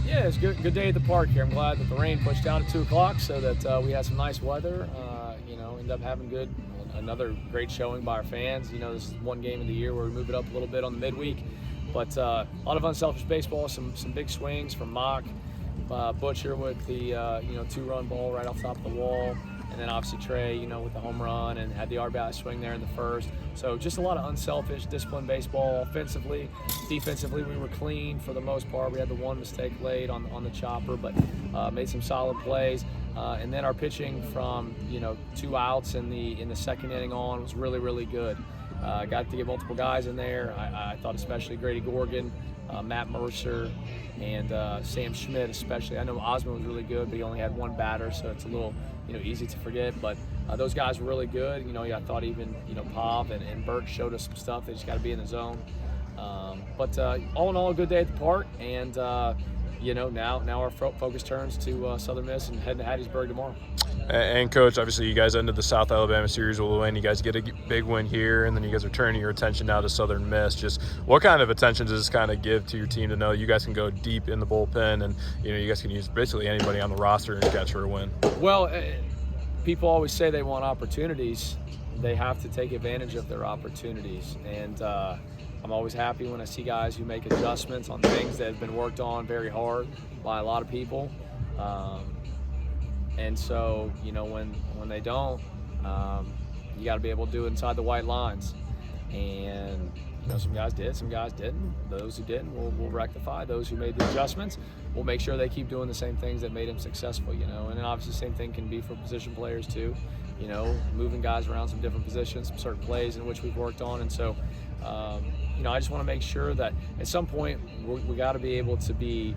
Yeah, it's good day at the park here. I'm glad that the rain pushed down at 2 o'clock so that we had some nice weather. Ended up having another great showing by our fans. This is one game of the year where we move it up a little bit on the midweek. But a lot of unselfish baseball, some big swings from Mock, Butcher with the 2-run ball right off the top of the wall. And then obviously Trey, with the home run and had the RBI swing there in the first. So just a lot of unselfish, disciplined baseball. Offensively, defensively, we were clean for the most part. We had the one mistake late on the chopper, but made some solid plays. And then our pitching from 2 outs in the second inning on was really, really good. Got to get multiple guys in there. I thought especially Grady Gorgon, Matt Mercer, and Sam Schmidt especially. I know Osmond was really good, but he only had one batter, so it's a little easy to forget. But those guys were really good. I thought even Pav and Bert showed us some stuff. They just got to be in the zone. But all in all, a good day at the park, and now our focus turns to Southern Miss and heading to Hattiesburg tomorrow. And Coach, obviously you guys ended the South Alabama series with a win. You guys get a big win here, and then you guys are turning your attention now to Southern Miss. Just what kind of attention does this kind of give to your team to know you guys can go deep in the bullpen, and you guys can use basically anybody on the roster and catch for a win? Well, people always say they want opportunities. They have to take advantage of their opportunities, and I'm always happy when I see guys who make adjustments on things that have been worked on very hard by a lot of people. And so, when they don't, you got to be able to do it inside the white lines. And some guys did, some guys didn't. Those who didn't, we'll rectify. Those who made the adjustments, we'll make sure they keep doing the same things that made them successful. And then obviously the same thing can be for position players too. Moving guys around some different positions, some certain plays in which we've worked on. And so, I just want to make sure that at some point we got to be able to be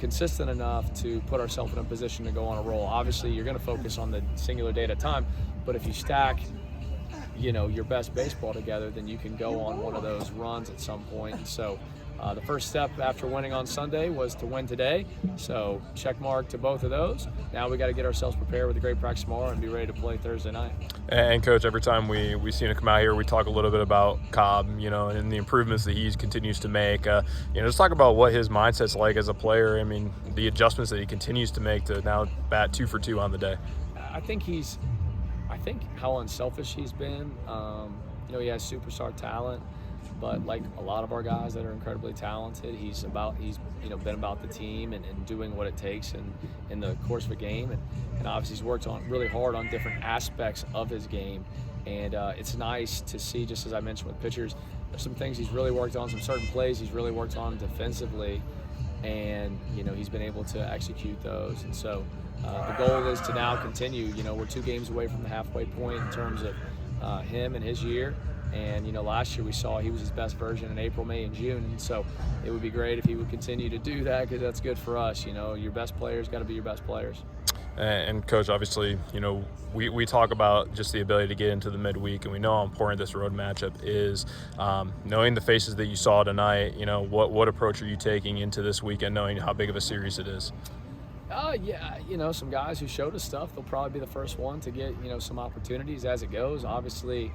consistent enough to put ourselves in a position to go on a roll. Obviously, you're going to focus on the singular day at a time, but if you stack, your best baseball together, then you can go on one of those runs at some point. And so the first step after winning on Sunday was to win today. So check mark to both of those. Now we got to get ourselves prepared with a great practice tomorrow and be ready to play Thursday night. And Coach, every time we seen him come out here, we talk a little bit about Cobb, and the improvements that he continues to make. Just talk about what his mindset's like as a player. I mean, the adjustments that he continues to make to now bat 2 for 2 on the day. I think how unselfish he's been. He has superstar talent, but like a lot of our guys that are incredibly talented, he's been about the team and doing what it takes in the course of a game, and obviously he's worked on really hard on different aspects of his game, and it's nice to see, just as I mentioned with pitchers, there's some things he's really worked on, some certain plays he's really worked on defensively, and he's been able to execute those. And so the goal is to now continue. We're 2 games away from the halfway point in terms of him and his year. And, last year we saw he was his best version in April, May, and June. And so it would be great if he would continue to do that, because that's good for us. Your best players got to be your best players. And Coach, obviously, we talk about just the ability to get into the midweek, and we know how important this road matchup is. Knowing the faces that you saw tonight, what approach are you taking into this weekend, knowing how big of a series it is? Some guys who showed us stuff, they'll probably be the first one to get, some opportunities as it goes. Obviously,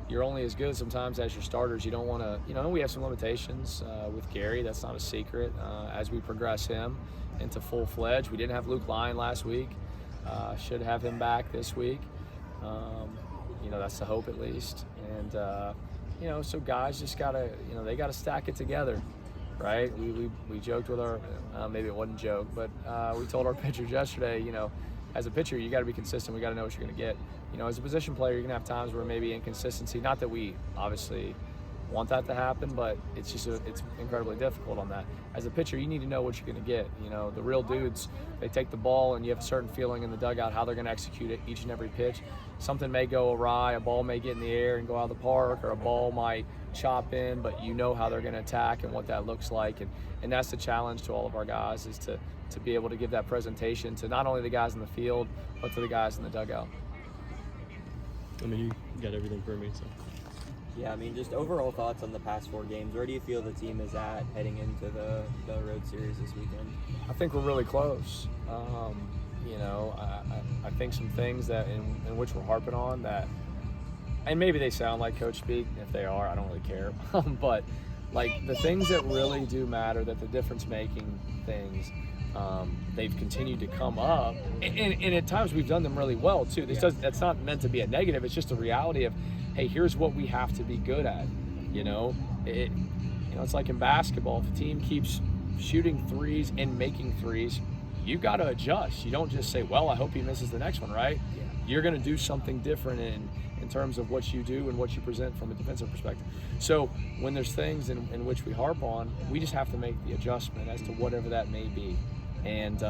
you're only as good sometimes as your starters. You don't want to, we have some limitations with Gary. That's not a secret. As we progress him into full-fledged, we didn't have Luke Lyon last week. Should have him back this week. That's the hope at least. And, so guys just got to, they got to stack it together, right? We joked with our, maybe it wasn't a joke, but we told our pitchers yesterday, as a pitcher, you got to be consistent. We got to know what you're going to get. As a position player, you're going to have times where maybe inconsistency, not that we obviously want that to happen, but it's just it's incredibly difficult on that. As a pitcher, you need to know what you're going to get. The real dudes, they take the ball and you have a certain feeling in the dugout how they're going to execute it each and every pitch. Something may go awry, a ball may get in the air and go out of the park, or a ball might chop in, but you know how they're going to attack and what that looks like. And that's the challenge to all of our guys, is to be able to give that presentation to not only the guys in the field, but to the guys in the dugout. I mean, you got everything for me, so. Yeah, just overall thoughts on the past 4 games. Where do you feel the team is at heading into the road series this weekend? I think we're really close. I think some things that in which we're harping on that, and maybe they sound like coach speak. If they are, I don't really care. But like the things that really do matter, that the difference-making things, they've continued to come up, and at times we've done them really well too. That's not meant to be a negative. It's just a reality of, hey, here's what we have to be good at. It's like in basketball. If a team keeps shooting threes and making threes, you got to adjust. You don't just say, well, I hope he misses the next one, right? Yeah. You're going to do something different in terms of what you do and what you present from a defensive perspective. So when there's things in which we harp on, we just have to make the adjustment as to whatever that may be. And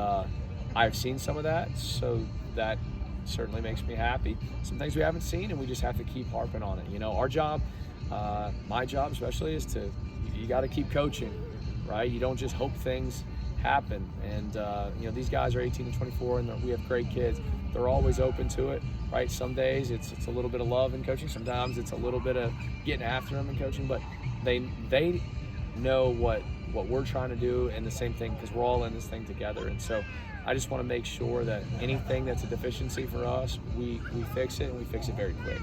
I've seen some of that, so that certainly makes me happy. Some things we haven't seen, and we just have to keep harping on it. Our job, my job especially, is you got to keep coaching, right? You don't just hope things happen. And these guys are 18 and 24, and we have great kids. They're always open to it, right? Some days it's a little bit of love in coaching. Sometimes it's a little bit of getting after them in coaching, but they know what we're trying to do, and the same thing, because we're all in this thing together. And so I just want to make sure that anything that's a deficiency for us, we fix it, and we fix it very quick.